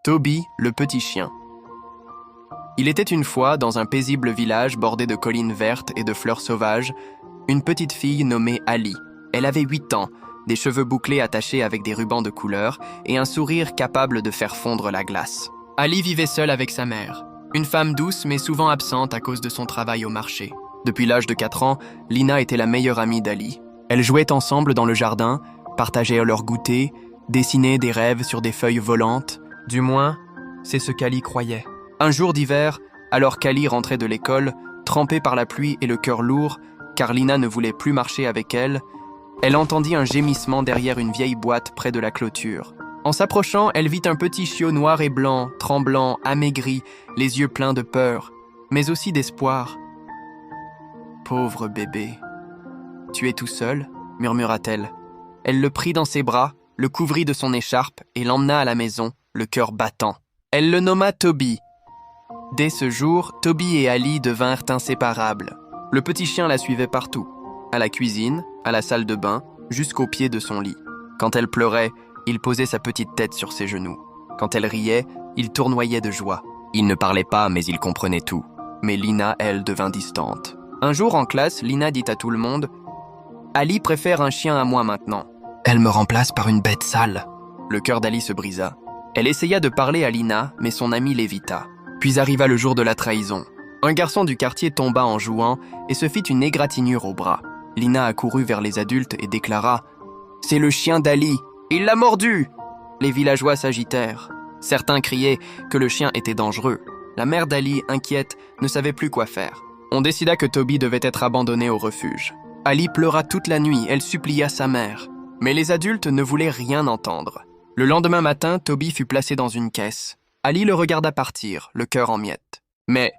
Toby, le petit chien. Il était une fois, dans un paisible village bordé de collines vertes et de fleurs sauvages, une petite fille nommée Ali. Elle avait 8 ans, des cheveux bouclés attachés avec des rubans de couleur et un sourire capable de faire fondre la glace. Ali vivait seule avec sa mère, une femme douce mais souvent absente à cause de son travail au marché. Depuis l'âge de 4 ans, Lina était la meilleure amie d'Ali. Elles jouaient ensemble dans le jardin, partageaient leur goûter, dessinaient des rêves sur des feuilles volantes. Du moins, c'est ce qu'Ali croyait. Un jour d'hiver, alors qu'Ali rentrait de l'école, trempée par la pluie et le cœur lourd, car Lina ne voulait plus marcher avec elle, elle entendit un gémissement derrière une vieille boîte près de la clôture. En s'approchant, elle vit un petit chiot noir et blanc, tremblant, amaigri, les yeux pleins de peur, mais aussi d'espoir. « Pauvre bébé, tu es tout seul ?» murmura-t-elle. Elle le prit dans ses bras, le couvrit de son écharpe et l'emmena à la maison, le cœur battant. Elle le nomma Toby. Dès ce jour, Toby et Ali devinrent inséparables. Le petit chien la suivait partout, à la cuisine, à la salle de bain, jusqu'au pied de son lit. Quand elle pleurait, il posait sa petite tête sur ses genoux. Quand elle riait, il tournoyait de joie. Il ne parlait pas, mais il comprenait tout. Mais Lina, elle, devint distante. Un jour en classe, Lina dit à tout le monde « Ali préfère un chien à moi maintenant. Elle me remplace par une bête sale. » Le cœur d'Ali se brisa. Elle essaya de parler à Lina, mais son amie l'évita. Puis arriva le jour de la trahison. Un garçon du quartier tomba en jouant et se fit une égratignure au bras. Lina accourut vers les adultes et déclara « C'est le chien d'Ali, il l'a mordu !» Les villageois s'agitèrent. Certains criaient que le chien était dangereux. La mère d'Ali, inquiète, ne savait plus quoi faire. On décida que Toby devait être abandonné au refuge. Ali pleura toute la nuit, elle supplia sa mère. Mais les adultes ne voulaient rien entendre. Le lendemain matin, Toby fut placé dans une caisse. Ali le regarda partir, le cœur en miettes. Mais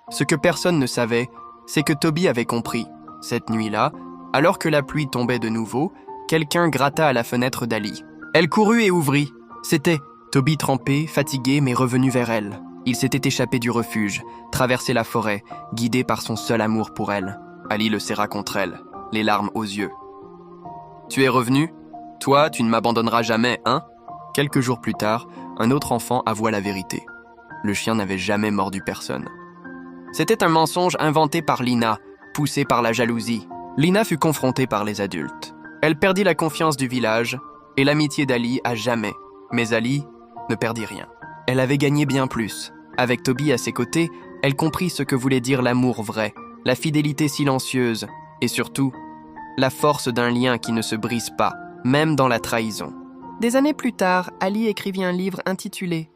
ce que personne ne savait, c'est que Toby avait compris. Cette nuit-là, alors que la pluie tombait de nouveau, quelqu'un gratta à la fenêtre d'Ali. Elle courut et ouvrit. C'était Toby trempé, fatigué, mais revenu vers elle. Il s'était échappé du refuge, traversé la forêt, guidé par son seul amour pour elle. Ali le serra contre elle, les larmes aux yeux. « Tu es revenu ? Toi, tu ne m'abandonneras jamais, hein ?» Quelques jours plus tard, un autre enfant avoua la vérité. Le chien n'avait jamais mordu personne. C'était un mensonge inventé par Lina, poussé par la jalousie. Lina fut confrontée par les adultes. Elle perdit la confiance du village et l'amitié d'Ali à jamais. Mais Ali ne perdit rien. Elle avait gagné bien plus. Avec Toby à ses côtés, elle comprit ce que voulait dire l'amour vrai, la fidélité silencieuse et surtout, la force d'un lien qui ne se brise pas, même dans la trahison. Des années plus tard, Ali écrivit un livre intitulé